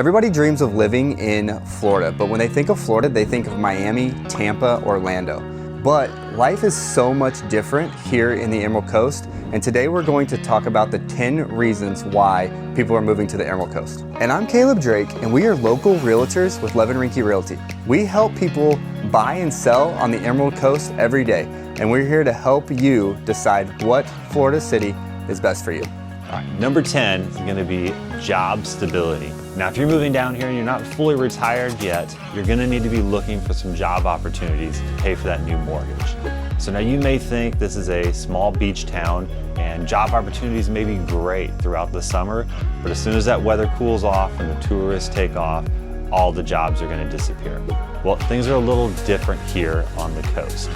Everybody dreams of living in Florida, but when they think of Florida, they think of Miami, Tampa, Orlando. But life is so much different here in the Emerald Coast, and today we're going to talk about the 10 reasons why people are moving to the Emerald Coast. And I'm Caleb Drake, and we are local realtors with Lean Rinky Realty. We help people buy and sell on the Emerald Coast every day, and we're here to help you decide what Florida city is best for you. All right, number 10 is going to be job stability. Now, if you're moving down here and you're not fully retired yet, you're going to need to be looking for some job opportunities to pay for that new mortgage. So now you may think this is a small beach town and job opportunities may be great throughout the summer, but as soon as that weather cools off and the tourists take off, all the jobs are going to disappear. Well, things are a little different here on the coast.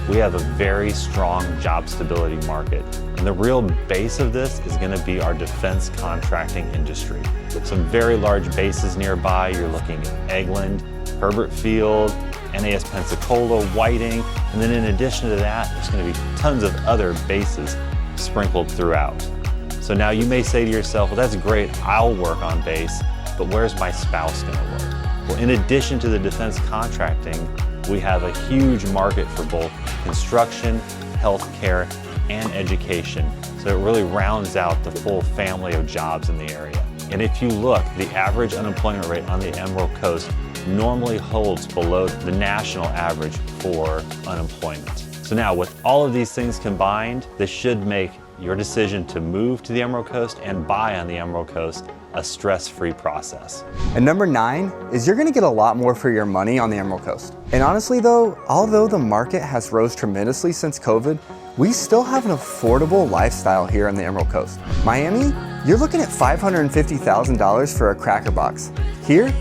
We have a very strong job stability market. And the real base of this is going to be our defense contracting industry. Some very large bases nearby. You're looking at Eggland, Herbert Field, NAS Pensacola, Whiting, and then in addition to that, there's going to be tons of other bases sprinkled throughout. So now you may say to yourself, well, that's great, I'll work on base, but where's my spouse going to work? Well, in addition to the defense contracting, we have a huge market for both construction, healthcare, and education. So it really rounds out the full family of jobs in the area. And if you look, the average unemployment rate on the Emerald Coast normally holds below the national average for unemployment. So now with all of these things combined, this should make your decision to move to the Emerald Coast and buy on the Emerald Coast a stress-free process. And number 9 is you're gonna get a lot more for your money on the Emerald Coast. And honestly though, although the market has rose tremendously since COVID, we still have an affordable lifestyle here on the Emerald Coast. Miami, you're looking at $550,000 for a cracker box. Here,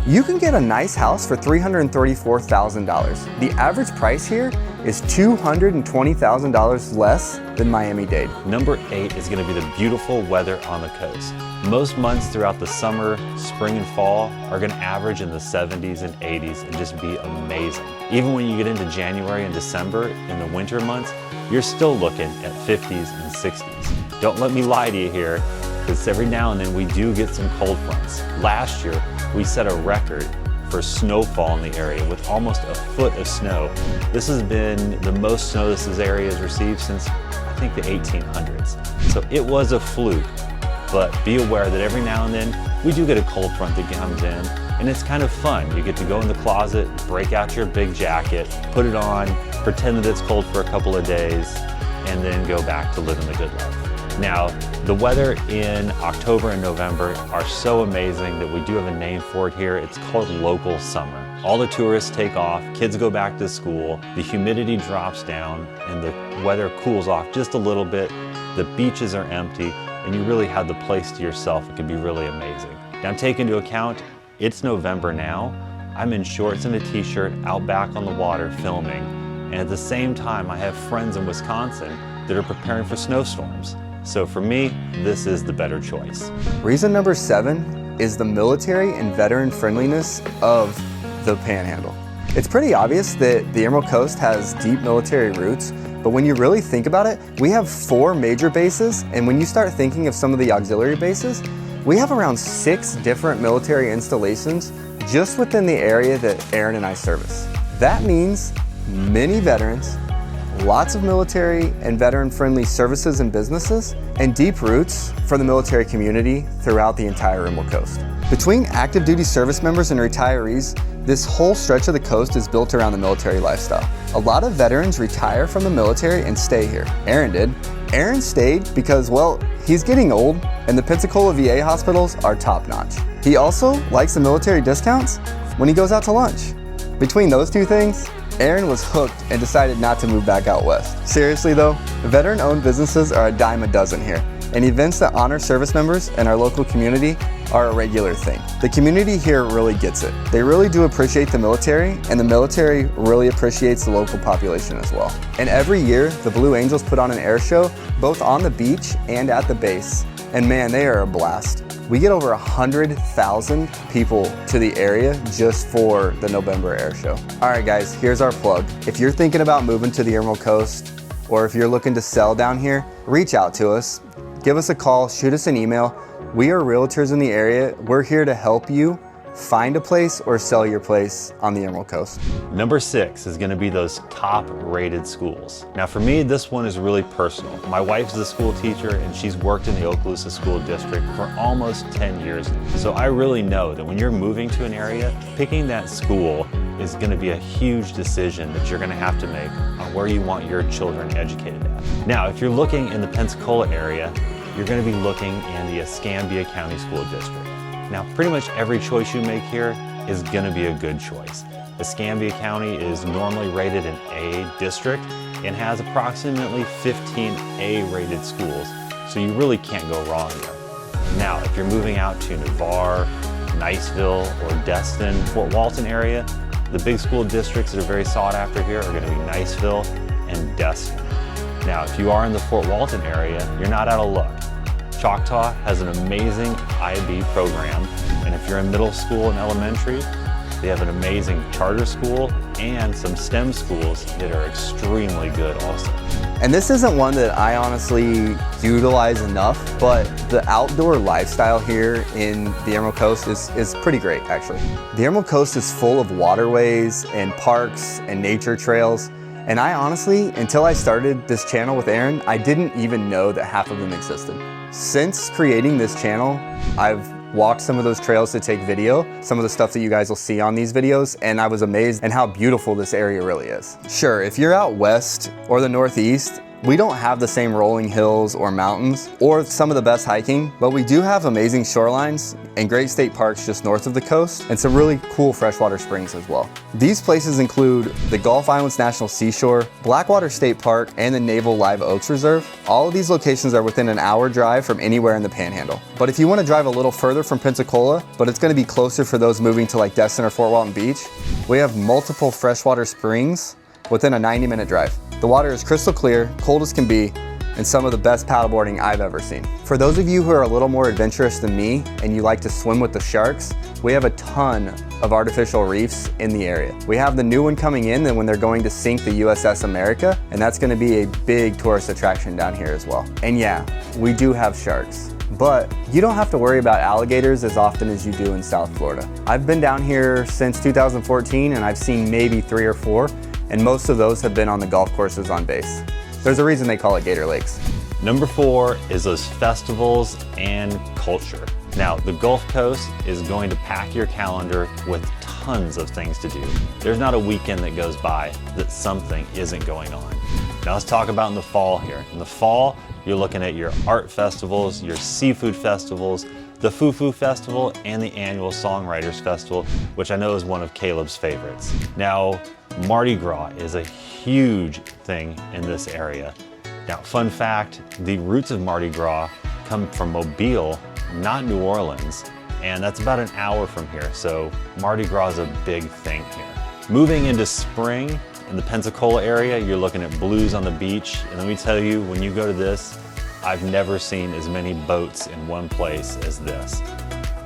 you can get a nice house for $334,000. The average price here is $220,000 less than Miami-Dade. Number 8 is going to be the beautiful weather on the coast. Most months throughout the summer, spring, and fall are going to average in the 70s and 80s and just be amazing. Even when you get into January and December in the winter months, you're still looking at 50s and 60s. Don't let me lie to you here, because every now and then we do get some cold fronts. Last year, we set a record for snowfall in the area with almost a foot of snow. This has been the most snow this area has received since, I think, the 1800s. So it was a fluke, but be aware that every now and then we do get a cold front that comes in, and it's kind of fun. You get to go in the closet, break out your big jacket, put it on, pretend that it's cold for a couple of days, and then go back to living the good life. Now, the weather in October and November are so amazing that we do have a name for it here. It's called local summer. All the tourists take off, kids go back to school, the humidity drops down, and the weather cools off just a little bit. The beaches are empty, and you really have the place to yourself. It can be really amazing. Now, take into account, it's November now. I'm in shorts and a t-shirt out back on the water filming, and at the same time, I have friends in Wisconsin that are preparing for snowstorms. So for me, this is the better choice. Reason number 7 is the military and veteran friendliness of the Panhandle. It's pretty obvious that the Emerald Coast has deep military roots, but when you really think about it, we have 4 major bases, and when you start thinking of some of the auxiliary bases, we have around 6 different military installations just within the area that Aaron and I service. That means many veterans, lots of military and veteran-friendly services and businesses, and deep roots for the military community throughout the entire Emerald Coast. Between active duty service members and retirees, this whole stretch of the coast is built around the military lifestyle. A lot of veterans retire from the military and stay here. Aaron did. Aaron stayed because, well, he's getting old and the Pensacola VA hospitals are top-notch. He also likes the military discounts when he goes out to lunch. Between those two things, Aaron was hooked and decided not to move back out west. Seriously though, veteran-owned businesses are a dime a dozen here, and events that honor service members and our local community are a regular thing. The community here really gets it. They really do appreciate the military, and the military really appreciates the local population as well. And every year, the Blue Angels put on an air show, both on the beach and at the base, and man, they are a blast. We get over 100,000 people to the area just for the November air show. All right guys, here's our plug. If you're thinking about moving to the Emerald Coast, or if you're looking to sell down here, reach out to us. Give us a call, shoot us an email. We are realtors in the area. We're here to help you find a place or sell your place on the Emerald Coast. Number 6 is going to be those top rated schools. Now for me, this one is really personal. My wife's a school teacher and she's worked in the Okaloosa School District for almost 10 years. So I really know that when you're moving to an area, picking that school is going to be a huge decision that you're going to have to make on where you want your children educated at. Now, if you're looking in the Pensacola area, you're going to be looking in the Escambia County School District. Now, pretty much every choice you make here is going to be a good choice. Escambia County is normally rated an A district and has approximately 15 A-rated schools, so you really can't go wrong there. Now, if you're moving out to Navarre, Niceville, or Destin, Fort Walton area, the big school districts that are very sought after here are going to be Niceville and Destin. Now, if you are in the Fort Walton area, you're not out of luck. Choctaw has an amazing IB program, and if you're in middle school and elementary, they have an amazing charter school and some STEM schools that are extremely good also. And this isn't one that I honestly utilize enough, but the outdoor lifestyle here in the Emerald Coast is pretty great, actually. The Emerald Coast is full of waterways and parks and nature trails. And I honestly, until I started this channel with Aaron, I didn't even know that half of them existed. Since creating this channel, I've walked some of those trails to take video, some of the stuff that you guys will see on these videos, and I was amazed at how beautiful this area really is. Sure, if you're out west or the northeast, we don't have the same rolling hills or mountains or some of the best hiking, but we do have amazing shorelines and great state parks just north of the coast and some really cool freshwater springs as well. These places include the Gulf Islands National Seashore, Blackwater State Park, and the Naval Live Oaks Reserve. All of these locations are within an hour drive from anywhere in the Panhandle. But if you want to drive a little further from Pensacola, but it's going to be closer for those moving to like Destin or Fort Walton Beach, we have multiple freshwater springs within a 90-minute drive. The water is crystal clear, cold as can be, and some of the best paddleboarding I've ever seen. For those of you who are a little more adventurous than me and you like to swim with the sharks, we have a ton of artificial reefs in the area. We have the new one coming in when they're going to sink the USS America, and that's gonna be a big tourist attraction down here as well. And yeah, we do have sharks, but you don't have to worry about alligators as often as you do in South Florida. I've been down here since 2014 and I've seen maybe 3 or 4, and most of those have been on the golf courses on base. There's a reason they call it Gator Lakes. Number 4 is those festivals and culture. Now, the Gulf Coast is going to pack your calendar with tons of things to do. There's not a weekend that goes by that something isn't going on. Now let's talk about in the fall here. In the fall, you're looking at your art festivals, your seafood festivals, the Fufu Festival, and the annual Songwriters Festival, which I know is one of Caleb's favorites. Now, Mardi Gras is a huge thing in this area. Now, fun fact, the roots of Mardi Gras come from Mobile, not New Orleans, and that's about an hour from here, so Mardi Gras is a big thing here. Moving into spring, in the Pensacola area, you're looking at blues on the beach, and let me tell you, when you go to this, I've never seen as many boats in one place as this.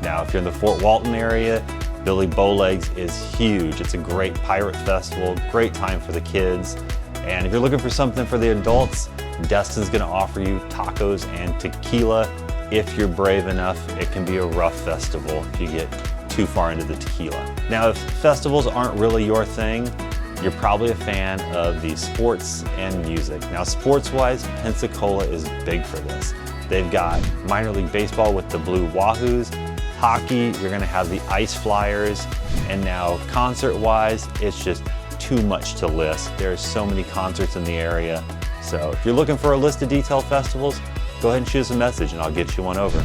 Now, if you're in the Fort Walton area, Billy Bowlegs is huge. It's a great pirate festival, great time for the kids. And if you're looking for something for the adults, Destin's gonna offer you tacos and tequila. If you're brave enough, it can be a rough festival if you get too far into the tequila. Now, if festivals aren't really your thing, you're probably a fan of the sports and music. Now, sports-wise, Pensacola is big for this. They've got minor league baseball with the Blue Wahoos, hockey, you're gonna have the Ice Flyers, and now concert-wise, it's just too much to list. There's so many concerts in the area. So if you're looking for a list of detailed festivals, go ahead and shoot us a message and I'll get you one over.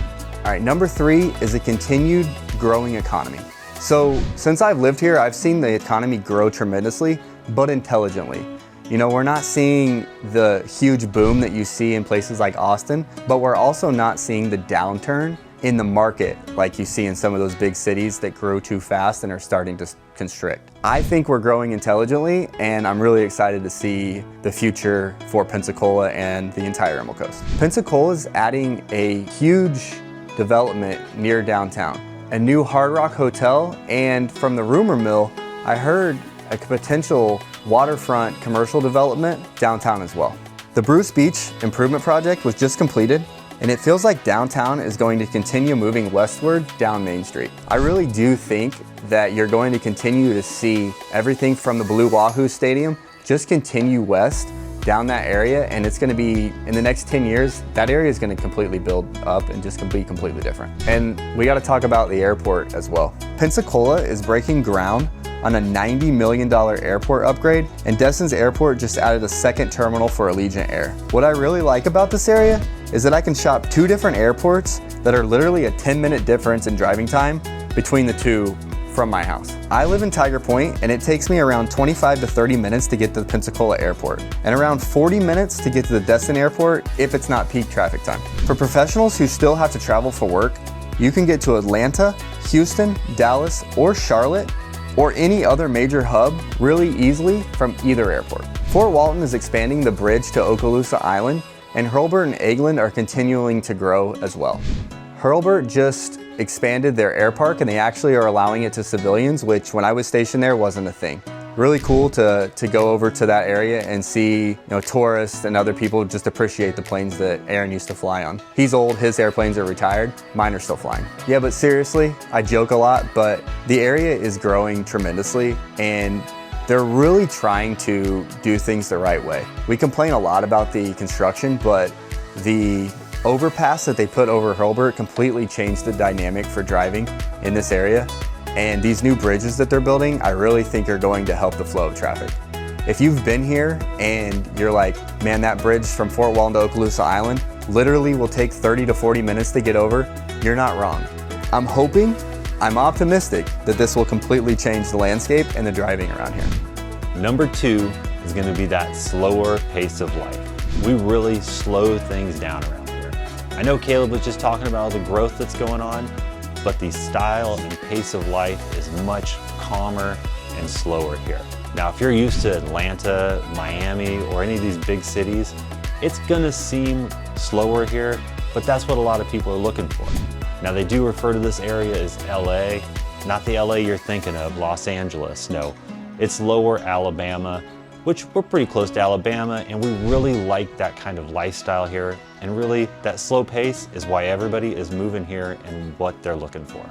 All right, number 3 is a continued growing economy. So since I've lived here, I've seen the economy grow tremendously, but intelligently. You know, we're not seeing the huge boom that you see in places like Austin, but we're also not seeing the downturn in the market like you see in some of those big cities that grew too fast and are starting to constrict. I think we're growing intelligently, and I'm really excited to see the future for Pensacola and the entire Emerald Coast. Pensacola is adding a huge development near downtown, a new Hard Rock Hotel, and from the rumor mill, I heard a potential waterfront commercial development downtown as well. The Bruce Beach Improvement Project was just completed, and it feels like downtown is going to continue moving westward down Main Street. I really do think that you're going to continue to see everything from the Blue Wahoo Stadium just continue west down that area, and it's going to be, in the next 10 years, that area is going to completely build up and just be completely different. And we got to talk about the airport as well. Pensacola is breaking ground on a $90 million airport upgrade, and Destin's Airport just added a second terminal for Allegiant Air. What I really like about this area is that I can shop 2 different airports that are literally a 10-minute difference in driving time between the two from my house. I live in Tiger Point, and it takes me around 25 to 30 minutes to get to the Pensacola Airport, and around 40 minutes to get to the Destin Airport if it's not peak traffic time. For professionals who still have to travel for work, you can get to Atlanta, Houston, Dallas, or Charlotte, or any other major hub really easily from either airport. Fort Walton is expanding the bridge to Okaloosa Island, and Hurlburt and Eglin are continuing to grow as well. Hurlburt just expanded their air park, and they actually are allowing it to civilians, which when I was stationed there wasn't a thing. Really cool to go over to that area and see, tourists and other people just appreciate the planes that Aaron used to fly on. He's old, his airplanes are retired, mine are still flying. Yeah, but seriously, I joke a lot, but the area is growing tremendously, and they're really trying to do things the right way. We complain a lot about the construction, but the overpass that they put over Hurlburt completely changed the dynamic for driving in this area. And these new bridges that they're building, I really think are going to help the flow of traffic. If you've been here and you're like, man, that bridge from Fort Walton to Okaloosa Island literally will take 30 to 40 minutes to get over, you're not wrong. I'm optimistic that this will completely change the landscape and the driving around here. Number 2 is going to be that slower pace of life. We really slow things down around here. I know Caleb was just talking about all the growth that's going on, but the style and pace of life is much calmer and slower here. Now, if you're used to Atlanta, Miami, or any of these big cities, it's gonna seem slower here, but that's what a lot of people are looking for. Now, they do refer to this area as LA, not the LA you're thinking of, Los Angeles. No, it's lower Alabama, which we're pretty close to Alabama, and we really like that kind of lifestyle here. And really, that slow pace is why everybody is moving here and what they're looking for.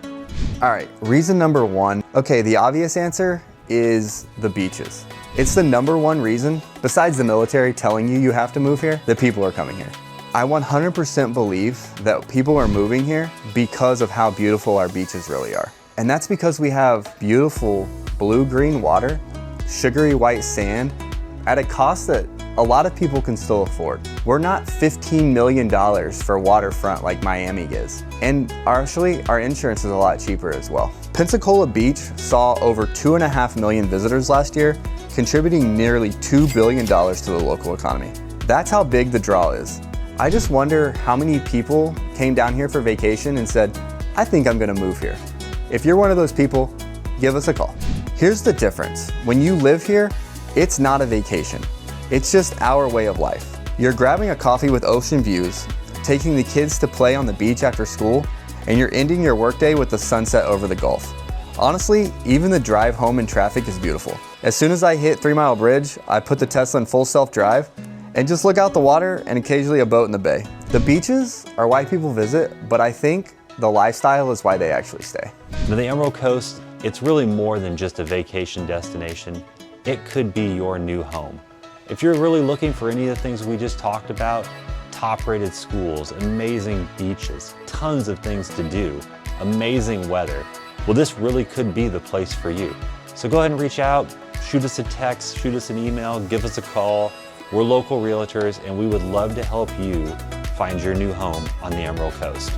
All right, reason number 1. Okay, the obvious answer is the beaches. It's the number 1 reason, besides the military telling you have to move here, that people are coming here. I 100% believe that people are moving here because of how beautiful our beaches really are. And that's because we have beautiful blue-green water, sugary white sand, at a cost that a lot of people can still afford. We're not $15 million for waterfront like Miami is. And actually, our insurance is a lot cheaper as well. Pensacola Beach saw over 2.5 million visitors last year, contributing nearly $2 billion to the local economy. That's how big the draw is. I just wonder how many people came down here for vacation and said, I think I'm gonna move here. If you're one of those people, give us a call. Here's the difference. When you live here, it's not a vacation. It's just our way of life. You're grabbing a coffee with ocean views, taking the kids to play on the beach after school, and you're ending your workday with the sunset over the Gulf. Honestly, even the drive home in traffic is beautiful. As soon as I hit 3 Mile Bridge, I put the Tesla in full self-drive and just look out the water and occasionally a boat in the bay. The beaches are why people visit, but I think the lifestyle is why they actually stay. Now, the Emerald Coast, it's really more than just a vacation destination. It could be your new home. If you're really looking for any of the things we just talked about, top-rated schools, amazing beaches, tons of things to do, amazing weather, well, this really could be the place for you. So go ahead and reach out, shoot us a text, shoot us an email, give us a call. We're local realtors, and we would love to help you find your new home on the Emerald Coast.